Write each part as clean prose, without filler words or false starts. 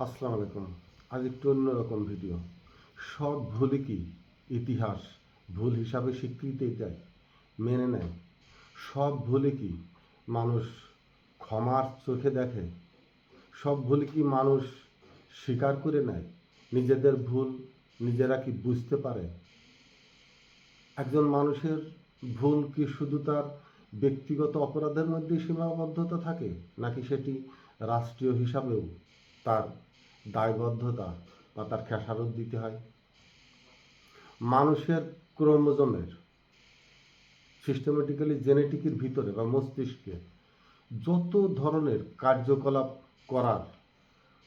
আসসালামু আলাইকুম। আজ একটু অন্যরকম ভিডিও। সব ভুলই কি ইতিহাস ভুল হিসাবে স্বীকৃতি দেয়, মেনে নেয়? সব ভুলই কি মানুষ ক্ষমার চোখে দেখে? সব ভুলই কি মানুষ স্বীকার করে নেয়? নিজেদের ভুল নিজেরা কি বুঝতে পারে? একজন মানুষের ভুল কি শুধু তার ব্যক্তিগত অপরাধের মধ্যেই সীমাবদ্ধতা থাকে, নাকি সেটি রাষ্ট্রীয় হিসাবেও তার দায়বদ্ধতা বা তার খেসারত দিতে হয়? মানুষের ক্রোমোজোমের সিস্টেমেটিক্যালি জেনেটিকের ভিতরে বা মস্তিষ্কে যত ধরনের কার্যকলাপ করার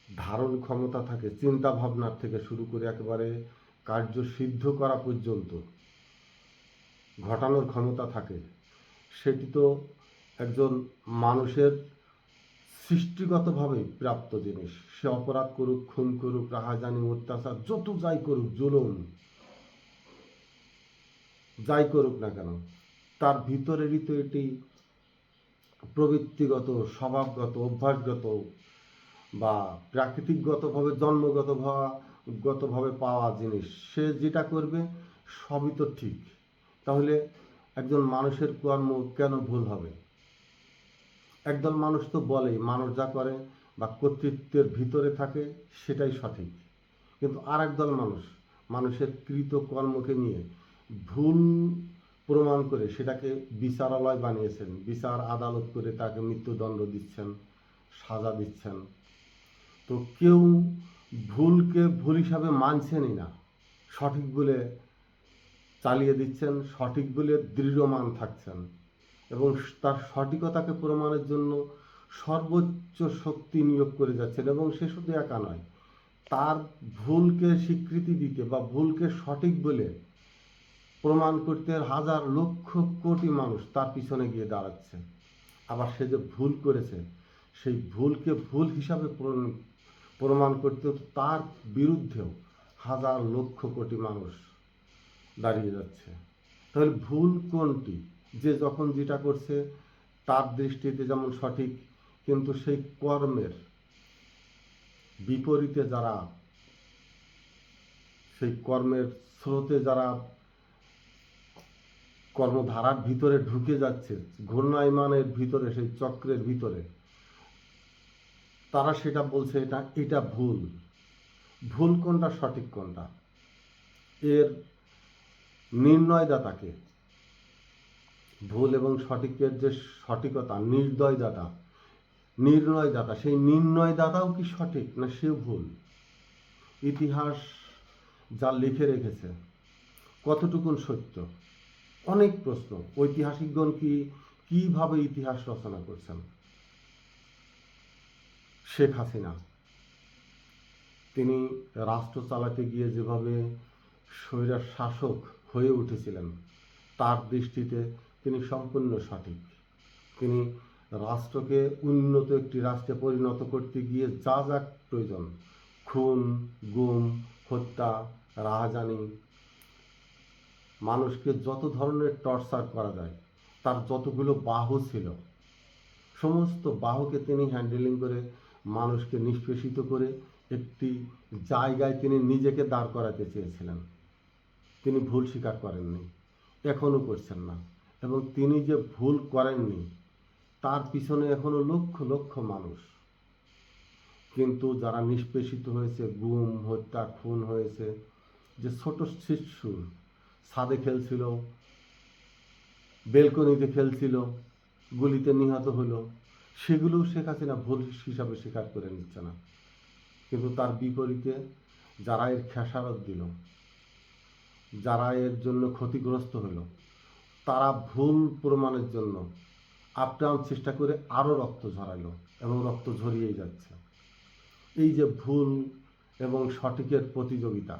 ধারণ ক্ষমতা থাকে, চিন্তা ভাবনার থেকে শুরু করে একেবারে কার্য সিদ্ধ করা পর্যন্ত ঘটানোর ক্ষমতা থাকে, সেটি তো একজন মানুষের সৃষ্টিগতভাবে প্রাপ্ত জিনিস। সে অপরাধ করুক, খুন করুক, রাহাজানি, অত্যাচার, যত যাই করুক, জুলুম যাই করুক না কেন, তার ভিতরেরই তো এটি প্রবৃত্তিগত, স্বভাবগত, অভ্যাসগত বা প্রাকৃতিকগতভাবে জন্মগতভাবে পাওয়া জিনিস। সে যেটা করবে সবই তো ঠিক। তাহলে একজন মানুষের কর্ম কেন ভুল হবে? একদল মানুষ তো বলেই মানুষ যা করে বা কর্তৃত্বের ভিতরে থাকে সেটাই সঠিক, কিন্তু আর একদল মানুষ মানুষের কৃত কর্মকে নিয়ে ভুল প্রমাণ করে সেটাকে বিচারালয় বানিয়েছেন, বিচার আদালত করে তাকে মৃত্যুদণ্ড দিচ্ছেন, সাজা দিচ্ছেন। তো কেউ ভুলকে ভুল হিসাবে মানছেনই না, সঠিক বলে চালিয়ে দিচ্ছেন, সঠিক বলে দৃঢ়মান থাকছেন এবং তার সঠিকতাকে প্রমাণের জন্য সর্বোচ্চ শক্তি নিয়োগ করে যাচ্ছেন। এবং সে শুধু একা নয়, তার ভুলকে স্বীকৃতি দিতে বা ভুলকে সঠিক বলে প্রমাণ করতে হাজার লক্ষ কোটি মানুষ তার পিছনে গিয়ে দাঁড়াচ্ছে। আবার সে যে ভুল করেছে সেই ভুলকে ভুল হিসাবে প্রমাণ করতে তার বিরুদ্ধেও হাজার লক্ষ কোটি মানুষ দাঁড়িয়ে যাচ্ছে। তাহলে ভুল কোনটি? যে যখন যেটা করছে তার দৃষ্টিতে যেমন সঠিক, কিন্তু সেই কর্মের বিপরীতে যারা, সেই কর্মের স্রোতে যারা কর্মধারার ভিতরে ঢুকে যাচ্ছে, ঘূর্ণায়মানের ভিতরে, সেই চক্রের ভিতরে, তারা সেটা বলছে এটা এটা ভুল। ভুল কোনটা, সঠিক কোনটা, এর নির্ণয়দাতাকে, ভুল এবং সঠিকের যে সঠিকতা, নির্ণয়দাতা, সেই নির্ণয়দাতাও কি সঠিক না সেও ভুল? ইতিহাস যা লিখে রেখেছে কতটুকুন সত্য? অনেক প্রশ্ন। ঐতিহাসিকগণ কিভাবে ইতিহাস রচনা করছেন? শেখ হাসিনা তিনি রাষ্ট্র চালাতে গিয়ে যেভাবে স্বৈরার শাসক হয়ে উঠেছিলেন, তার দৃষ্টিতে তিনি সম্পূর্ণ সঠিক। তিনি রাষ্ট্রকে উন্নত একটি রাষ্ট্রে পরিণত করতে গিয়ে যা যা প্রয়োজন, খুন, গুম, হত্যা, রাহাজানি, মানুষকে যত ধরনের টর্চার করা যায়, তার যতগুলো বাহু ছিল, সমস্ত বাহুকে তিনি হ্যান্ডেলিং করে মানুষকে নিষ্পেষিত করে একটি জায়গায় তিনি নিজেকে দাঁড় করাতে চেয়েছিলেন। তিনি ভুল স্বীকার করেননি, এখনও করছেন না। এবং তিনি যে ভুল করেননি তার পিছনে এখনো লক্ষ লক্ষ মানুষ। কিন্তু যারা নিষ্পেষিত হয়েছে, গুম, হত্যা, খুন হয়েছে, যে ছোট শিশু ছাদে খেলছিল, বেলকনিতে খেলছিল, গুলিতে নিহত হলো, সেগুলোও শেখ হাসিনা ভুল হিসাবে স্বীকার করে নিচ্ছে না। কিন্তু তার বিপরীতে যারা এর খেসারত দিল, যারা এর জন্য ক্ষতিগ্রস্ত হলো, তারা ভুল প্রমাণের জন্য আপ্রাণ চেষ্টা করে আরও রক্ত ঝরালো এবং রক্ত ঝরিয়েই যাচ্ছে। এই যে ভুল এবং সঠিকের প্রতিযোগিতা,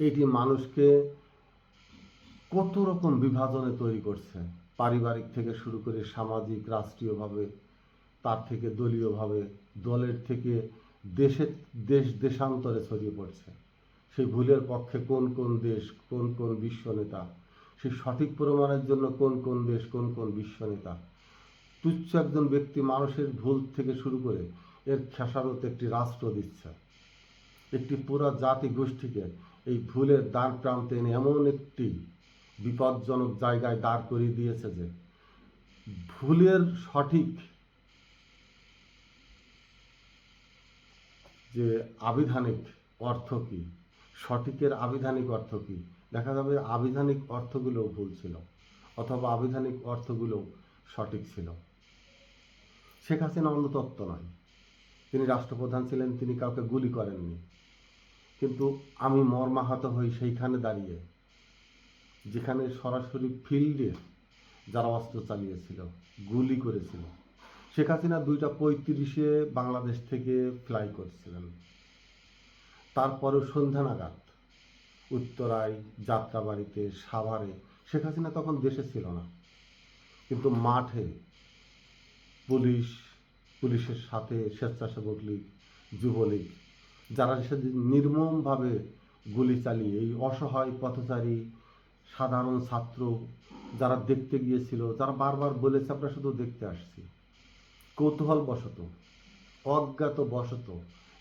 এটি মানুষকে কত রকম বিভাজনে তৈরি করছে, পারিবারিক থেকে শুরু করে সামাজিক, রাষ্ট্রীয়ভাবে, তার থেকে দলীয়ভাবে, দলের থেকে দেশান্তরে ছড়িয়ে পড়ছে। সেই ভুলের পক্ষে কোন কোন দেশ, কোন কোন বিশ্ব নেতা, সেই সঠিক প্রমাণের জন্য কোন কোন দেশ, কোন কোন বিশ্ব নেতা। তুচ্ছ একজন ব্যক্তি মানুষের ভুল থেকে শুরু করে এর খেসারত একটি রাষ্ট্র দিচ্ছে, একটি পুরো জাতি গোষ্ঠীকে এই ভুলের দ্বার প্রান্তে এনে এমন একটি বিপজ্জনক জায়গায় দাঁড় করিয়ে দিয়েছে যে ভুলের সঠিক যে আবিধানিক অর্থ কী, সঠিকের আবিধানিক অর্থ কী, দেখা যাবে আবিধানিক অর্থগুলোও ভুল ছিল অথবা আবিধানিক অর্থগুলোও সঠিক ছিল। শেখ হাসিনা অনুতপ্ত নয়, তিনি রাষ্ট্রপ্রধান ছিলেন, তিনি কাউকে গুলি করেননি, কিন্তু আমি মর্মাহত হই সেইখানে দাঁড়িয়ে যেখানে সরাসরি ফিল্ডে যারা অস্ত্র চালিয়েছিল, গুলি করেছিল। শেখ হাসিনা 2:35 বাংলাদেশ থেকে ফ্লাই করছিলেন, তারপরেও সন্ধ্যা নাগাদ উত্তরায়, যাত্রাবাড়িতে, সাভারে শেখ হাসিনা তখন দেশে ছিল না, কিন্তু মাঠে পুলিশের সাথে স্বেচ্ছাসেবক লীগ, যুবলীগ, যারা সেদিন নির্মমভাবে গুলি চালিয়ে এই অসহায় পথচারী সাধারণ ছাত্র যারা দেখতে গিয়েছিল, যারা বারবার বলেছে আমরা শুধু দেখতে আসছি, কৌতূহলবশত, অজ্ঞাতবশত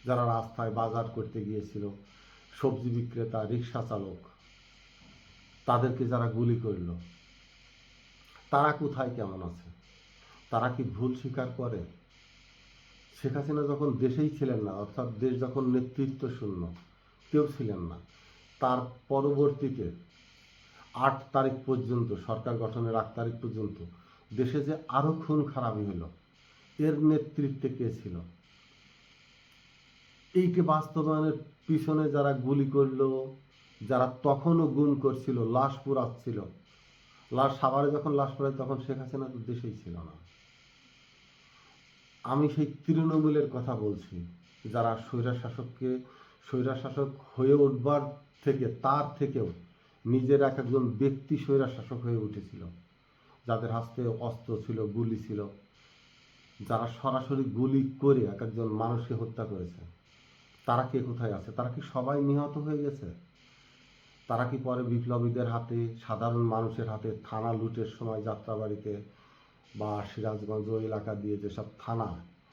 যারা রাস্তায় বাজার করতে গিয়েছিল, সবজি বিক্রেতা, রিক্সা চালক, তাদেরকে যারা গুলি করল, তারা কোথায় কেমন আছে? তারা কি ভুল স্বীকার করে? শেখ হাসিনা যখন দেশেই ছিলেন না, অর্থাৎ দেশ যখন নেতৃত্ব শূন্য, কেউ ছিলেন না, তার পরবর্তীতে 8 তারিখ পর্যন্ত, সরকার গঠনের 8 তারিখ পর্যন্ত দেশে যে আরো খুন খারাপি হলো, এর নেতৃত্বে কে ছিল? এইটি বাস্তবায়নের পিছনে যারা গুলি করলো, যারা তখনও গুম করছিল, লাশ পোড়াচ্ছিল, সাভারে যখন লাশ পোড়ায় তখন শেখ হাসিনা তো দেশেই ছিল না। আমি সেই তৃণমূলের কথা বলছি, যারা স্বৈরাশাসক হয়ে উঠবার থেকে, তার থেকেও নিজের একজন ব্যক্তি স্বৈরাশাসক হয়ে উঠেছিল, যাদের হাতে অস্ত্র ছিল, গুলি ছিল, যারা সরাসরি গুলি করে একজন মানুষকে হত্যা করেছে, তারা কে কোথায় আছে? তারা কি সবাই নিহত হয়ে গেছে? তারা কি পরে বিপ্লবীদের হাতে, সাধারণ মানুষের হাতে, থানা লুটের সময় যাত্রাবাড়িতে বা সিরাজগঞ্জ এলাকা দিয়ে যেসব থানা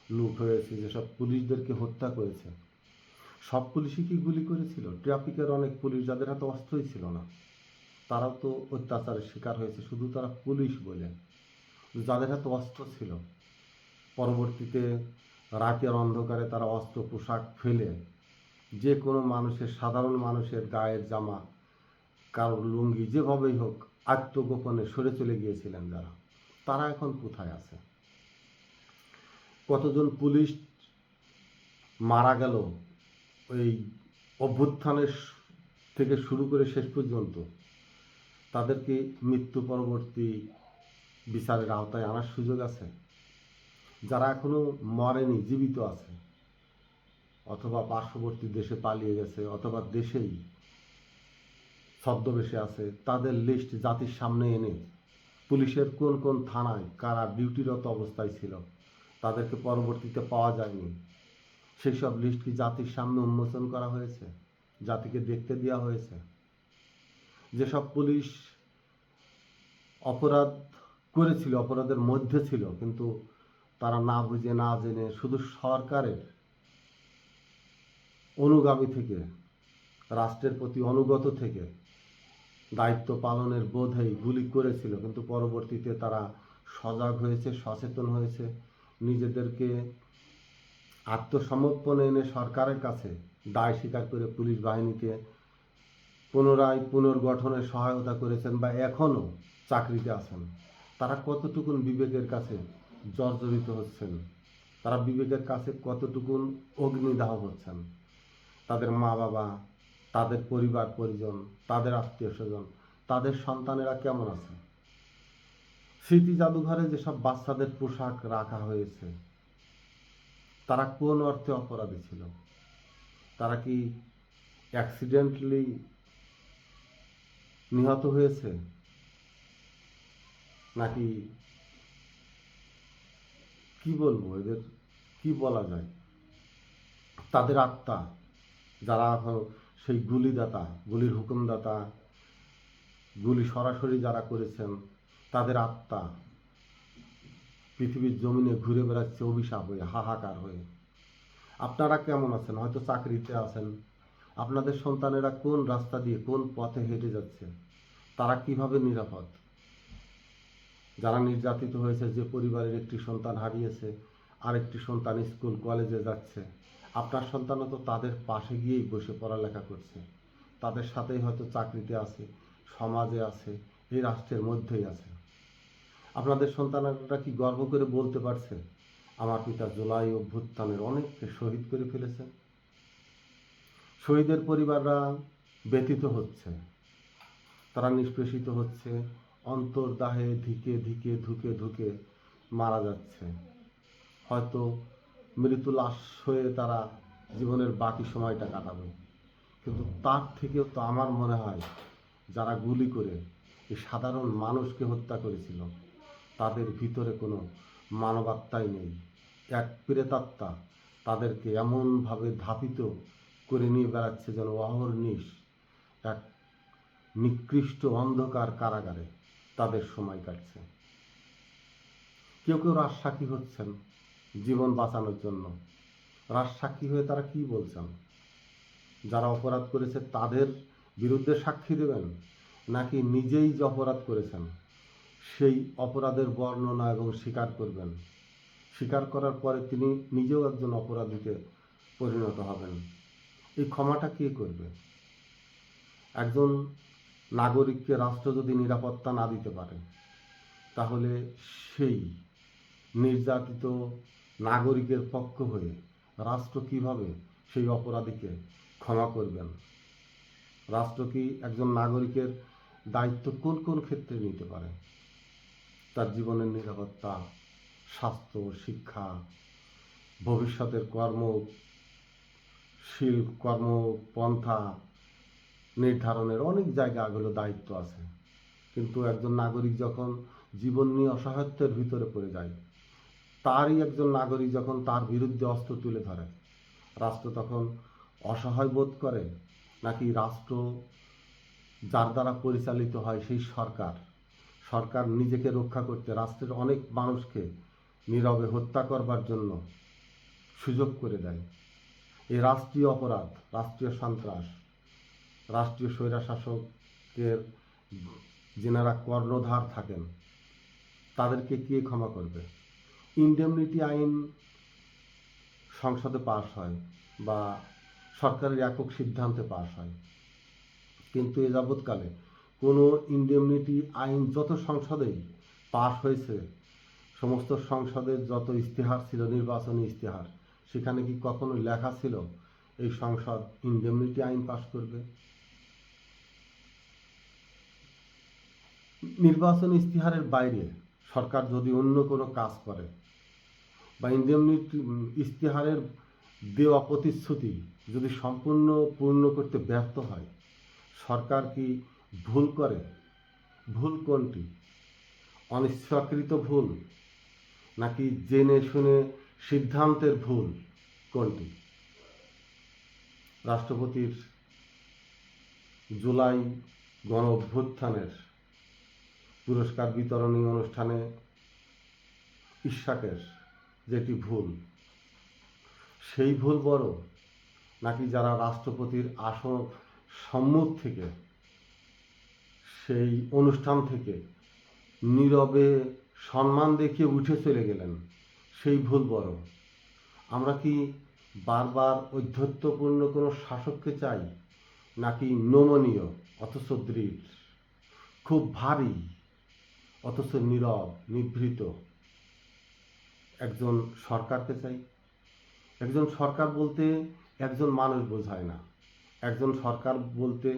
লুট হয়েছে, যেসব পুলিশদেরকে হত্যা করেছে, সব পুলিশই কি গুলি করেছিল? ট্রাফিকের অনেক পুলিশ যাদের হাতে অস্ত্রই ছিল না, তারাও তো অত্যাচারের শিকার হয়েছে, শুধু তারা পুলিশ বলে। যাদের হাতে অস্ত্র ছিল, পরবর্তীতে রাতের অন্ধকারে তারা অস্ত্র পোশাক ফেলে যে কোনো মানুষের, সাধারণ মানুষের গায়ের জামা, কারোর লুঙ্গি, যেভাবেই হোক আত্মগোপনে সরে চলে গিয়েছিলেন যারা, তারা এখন কোথায় আছে? কতজন পুলিশ মারা গেল ওই অভ্যুত্থানের থেকে শুরু করে শেষ পর্যন্ত, তাদেরকে মৃত্যু পরবর্তী বিচারের আওতায় আনার সুযোগ আছে? যারা এখনো মরেনি, জীবিত আছে, অথবা পার্শ্ববর্তী দেশে পালিয়ে গেছে, অথবা দেশেই ছদ্মবেশে আছে, তাদের লিস্ট জাতির সামনে এনে পুলিশের কোন কোন থানায় কারা ডিউটিরত অবস্থায় ছিল, তাদেরকে পরবর্তীতে পাওয়া যায়নি, সেই সব লিস্ট কি জাতির সামনে উন্মোচন করা হয়েছে? জাতিকে দেখতে দেওয়া হয়েছে? যেসব পুলিশ অপরাধ করেছিল, অপরাধের মধ্যে ছিল, কিন্তু তারা না বুঝে না জেনে শুধু সরকারের অনুগামী থেকে, রাষ্ট্রের প্রতি অনুগত থেকে, দায়িত্ব পালনের বোধেই গুলি করেছিল, কিন্তু পরবর্তীতে তারা সজাগ হয়েছে, সচেতন হয়েছে, নিজেদেরকে আত্মসমর্পণ এনে সরকারের কাছে দায় স্বীকার করে পুলিশ বাহিনীকে পুনরায় পুনর্গঠনের সহায়তা করেছেন বা এখনও চাকরিতে আছেন। তারা কতটুকুন বিবেকের কাছে জর্জরিত হচ্ছেন, তারা বিবেকের কাছে কতটুকুন অগ্নিদাহ হচ্ছেন, তাদের মা বাবা, তাদের পরিবার পরিজন, তাদের আত্মীয় স্বজন, তাদের সন্তানেরা কেমন আছে? স্মৃতি জাদুঘরে যেসব বাচ্চাদের পোশাক রাখা হয়েছে, তারা কোন অর্থে অপরাধী ছিল? তারা কি অ্যাক্সিডেন্টালি নিহত হয়েছে, নাকি কি বলবো, এদের কি বলা যায়? তাদের আত্মা, যারা সেই গুলিদাতা, গুলির হুকুমদাতা, গুলি সরাসরি যারা করেছেন, তাদের আত্মা পৃথিবীর জমিনে ঘুরে বেড়াচ্ছে অভিশাপ হয়ে, হাহাকার হয়ে। আপনারা কেমন আছেন? হয়তো চাকরিতে আছেন। আপনাদের সন্তানেরা কোন রাস্তা দিয়ে কোন পথে হেঁটে যাচ্ছে, তারা কিভাবে নিরাপদ? যারা নির্যাতিত হয়েছে, যে পরিবারের একটি সন্তান হারিয়েছে, আরেকটি সন্তান স্কুল কলেজে যাচ্ছে, আপনার সন্তানও তো তাদের পাশে গিয়েই বসে পড়ালেখা করছে, তাদের সাথেই হয়তো চাকরিতে আছে, সমাজে আছে, এই রাষ্ট্রের মধ্যেই আছে। আপনাদের সন্তানরা কি গর্ব করে বলতে পারছে আমার পিতা জুলাই অভ্যুত্থানের অনেককে শহীদ করে ফেলেছে? শহীদের পরিবাররা ব্যথিত হচ্ছে, তারা নিষ্পেষিত হচ্ছে, অন্তর্দাহে ধিকে ধিকে ধুকে ধুকে মারা যাচ্ছে। হয়তো মৃত্যু লাশ হয়ে তারা জীবনের বাকি সময়টা কাটাবে। কিন্তু তার থেকেও তো আমার মনে হয় যারা গুলি করে এই সাধারণ মানুষকে হত্যা করেছিল, তাদের ভিতরে কোনো মানবাত্মাই নেই। এক প্রেতাত্মা তাদেরকে এমনভাবে ধাপিত করে নিয়ে বেড়াচ্ছে যেন অহর্নিশ এক নিকৃষ্ট অন্ধকার কারাগারে তাদের সময় কাটছে। কেউ কেউ রাজসাক্ষী হচ্ছেন জীবন বাঁচানোর জন্য। রাজসাক্ষী হয়ে তারা কি বলছেন? যারা অপরাধ করেছে তাদের বিরুদ্ধে সাক্ষী দেবেন, নাকি নিজেই যে অপরাধ করেছেন সেই অপরাধের বর্ণনা এবং স্বীকার করবেন? স্বীকার করার পরে তিনি নিজেও একজন অপরাধীতে পরিণত হবেন। এই ক্ষমাটা কে করবে? একজন নাগরিককে রাষ্ট্র যদি নিরাপত্তা না দিতে পারে, তাহলে সেই নির্যাতিত নাগরিকের পক্ষ হয়ে রাষ্ট্র কিভাবে সেই অপরাধীকে ক্ষমা করবেন? রাষ্ট্র কি একজন নাগরিকের দায়িত্ব কোন কোন ক্ষেত্রে নিতে পারে? তার জীবনের নিরাপত্তা, স্বাস্থ্য, শিক্ষা, ভবিষ্যতের কর্মপন্থা নির্ধারণের অনেক জায়গাগুলো দায়িত্ব আছে। কিন্তু একজন নাগরিক যখন জীবন নিয়ে অসহায়ত্বের ভিতরে পড়ে যায়, তারই একজন নাগরিক যখন তার বিরুদ্ধে অস্ত্র তুলে ধরে, রাষ্ট্র তখন অসহায় বোধ করে? নাকি রাষ্ট্র যার দ্বারা পরিচালিত হয় সেই সরকার নিজেকে রক্ষা করতে রাষ্ট্রের অনেক মানুষকে নীরবে হত্যা করবার জন্য সুযোগ করে দেয়? এই রাষ্ট্রীয় অপরাধ, রাষ্ট্রীয় সন্ত্রাস, রাষ্ট্রীয় স্বৈরশাসকের যেনারা কর্ণধার থাকেন, তাদেরকে কে ক্ষমা করবে? ইনডেমনিটি আইন সংসদে পাস হয় বা সরকারের একক সিদ্ধান্তে পাস হয়, কিন্তু এ যাবৎকালে কোনো ইনডেমনিটি আইন যত সংসদেই পাস হয়েছে, সমস্ত সংসদের যত ইশতেহার ছিল, নির্বাচনী ইশতেহার, সেখানে কি কখনো লেখা ছিল এই সংসদ ইনডেমনিটি আইন পাস করবে? নির্বাচনী ইশতেহারের বাইরে সরকার যদি অন্য কোনো কাজ করে বা ইনডেমনিটি ইশতেহারের দেওয়া প্রতিশ্রুতি যদি সম্পূর্ণ পূর্ণ করতে ব্যর্থ হয়, সরকার কি ভুল করে? ভুল কোনটি? অনিচ্ছাকৃত ভুল, নাকি জেনে শুনে সিদ্ধান্তের ভুল কোনটি? রাষ্ট্রপতির জুলাই গণ অভ্যুত্থানের পুরস্কার বিতরণী অনুষ্ঠানে ইশাকের যেটি ভুল, সেই ভুল বড়, নাকি যারা রাষ্ট্রপতির আসন সম্মুখ থেকে সেই অনুষ্ঠান থেকে নীরবে সম্মান দেখিয়ে উঠে চলে গেলেন, সেই ভুল বড়? আমরা কি বারবার ঔদ্ধত্যপূর্ণ কোনো শাসককে চাই, নাকি নমনীয় অথচ দৃঢ়, খুব ভারী অথচ নীরব নিভৃত একজন সরকারকে চাই? একজন সরকার বলতে একজন মানুষ বোঝায় না। একজন সরকার বলতে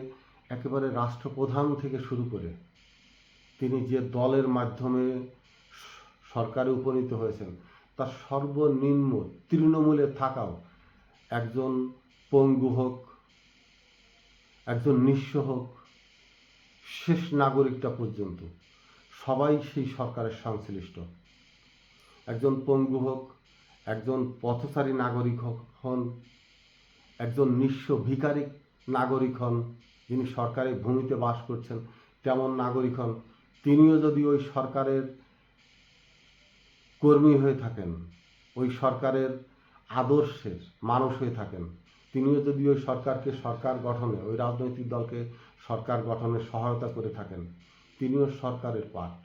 একেবারে রাষ্ট্রপ্রধান থেকে শুরু করে তিনি যে দলের মাধ্যমে সরকারে উপনীত হয়েছেন, তার সর্বনিম্ন তৃণমূলে থাকাও একজন পঙ্গু হোক, একজন নিঃস্ব হোক, শেষ নাগরিকটা পর্যন্ত সবাই সেই সরকারের সংশ্লিষ্ট। একজন পঙ্গু হোক, একজন পথচারী নাগরিক হন, একজন নিঃস্ব ভিখারি নাগরিক হন, যিনি সরকারি ভূমিতে বাস করছেন তেমন নাগরিক হন, তিনিও যদি ওই সরকারের কর্মী হয়ে থাকেন, ওই সরকারের আদর্শের মানুষ হয়ে থাকেন, তিনিও যদি ওই সরকারকে সরকার গঠনে, ওই রাজনৈতিক দলকে সরকার গঠনে সহায়তা করে থাকেন, তিনিও সরকারের পার্ট,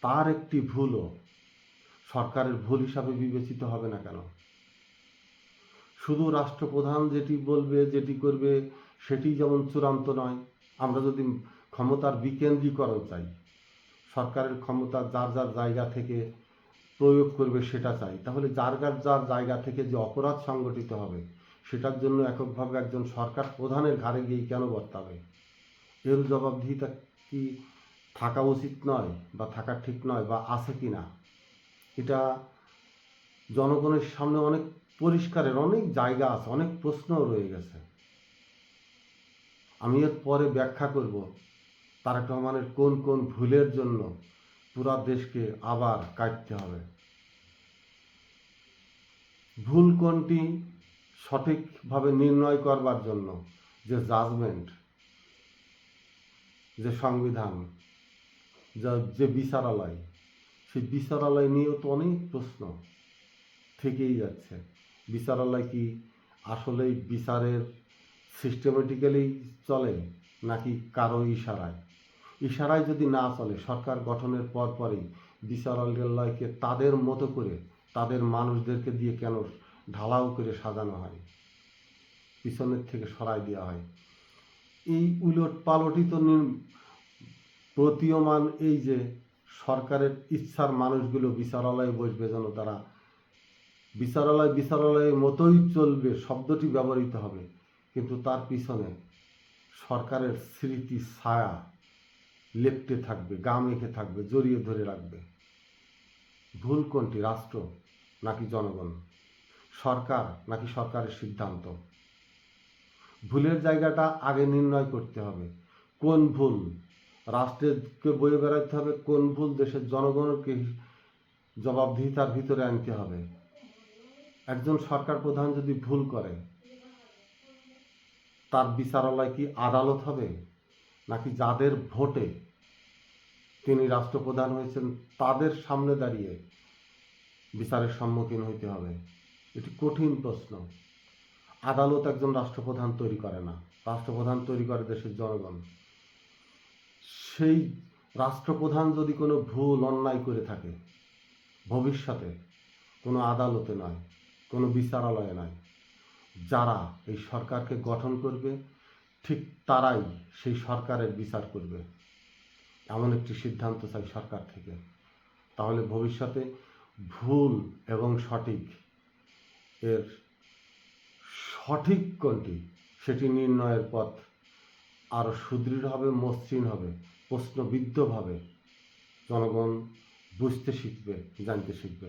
তার একটি ভুলও সরকারের ভুল হিসাবে বিবেচিত হবে না কেন? শুধু রাষ্ট্রপ্রধান যেটি বলবে, যেটি করবে সেটি যেমন চূড়ান্ত নয়। আমরা যদি ক্ষমতার বিকেন্দ্রীকরণ চাই, সরকারের ক্ষমতা যার যার জায়গা থেকে প্রয়োগ করবে সেটা চাই, তাহলে যার যার জায়গা থেকে যে অপরাধ সংগঠিত হবে সেটার জন্য এককভাবে একজন সরকার প্রধানের ঘাড়ে গিয়ে কেন বর্তাবে? এর জবাবদিহিতা কি থাকা উচিত নয়, বা থাকা ঠিক নয়, বা আছে কি না? এটা জনগণের সামনে অনেক পরিষ্কারের অনেক জায়গা আছে, অনেক প্রশ্নও রয়ে গেছে। আমি এর পরে ব্যাখ্যা করব তারেক রহমানের কোন কোন ভুলের জন্য পুরা দেশকে আবার কাটতে হবে। ভুল কোনটি সঠিকভাবে নির্ণয় করবার জন্য যে জাজমেন্ট, যে সংবিধান, যে বিচারালয়, সেই বিচারালয় নিয়েও তো অনেক প্রশ্ন থেকেই যাচ্ছে। বিচারালয় কি আসলেই বিচারের সিস্টেমেটিক্যালি চলে, নাকি কারো ইশারায়? ইশারায় যদি না চলে, সরকার গঠনের পরপরই বিচারালয়কে তাদের মতো করে তাদের মানুষদেরকে দিয়ে কেন ঢালাও করে সাজানো হয়, পিছনের থেকে সরাই দেওয়া হয়? এই উলট পালটিত প্রতীয়মান এই যে সরকারের ইচ্ছার মানুষগুলো বিচারালয়ে বসবে, যেন তারা বিচারালয়ের মতোই চলবে শব্দটি ব্যবহৃত হবে, কিন্তু তার পিছনে সরকারের স্মৃতি ছায়া লেপ্টে থাকবে, গা মেখে থাকবে, জড়িয়ে ধরে রাখবে। ভুল কোনটি, রাষ্ট্র নাকি জনগণ? সরকার নাকি সরকারের সিদ্ধান্ত? ভুলের জায়গাটা আগে নির্ণয় করতে হবে। কোন ভুল রাষ্ট্রকে বয়ে বেড়াতে হবে, কোন ভুল দেশের জনগণকে জবাবদিহিতার ভিতরে আনতে হবে। একজন সরকার প্রধান যদি ভুল করে, তার বিচারালয় কি আদালত হবে, নাকি যাদের ভোটে তিনি রাষ্ট্রপ্রধান হয়েছেন তাদের সামনে দাঁড়িয়ে বিচারের সম্মুখীন হইতে হবে? এটি কঠিন প্রশ্ন। আদালত একজন রাষ্ট্রপ্রধান তৈরি করে না, রাষ্ট্রপ্রধান তৈরি করে দেশের জনগণ। সেই রাষ্ট্রপ্রধান যদি কোনো ভুল অন্যায় করে থাকে, ভবিষ্যতে কোনো আদালতে নয়, কোনো বিচারালয়ে নয়, যারা এই সরকারকে গঠন করবে ঠিক তারাই সেই সরকারের বিচার করবে, এমন একটি সিদ্ধান্ত চাই সরকার থেকে। তাহলে ভবিষ্যতে ভুল এবং সঠিক এর সঠিক কোনটি সেটি নির্ণয়ের পথ আরও সুদৃঢ় হবে, মসৃণ হবে, প্রশ্নবিদ্ধভাবে জনগণ বুঝতে শিখবে, জানতে শিখবে।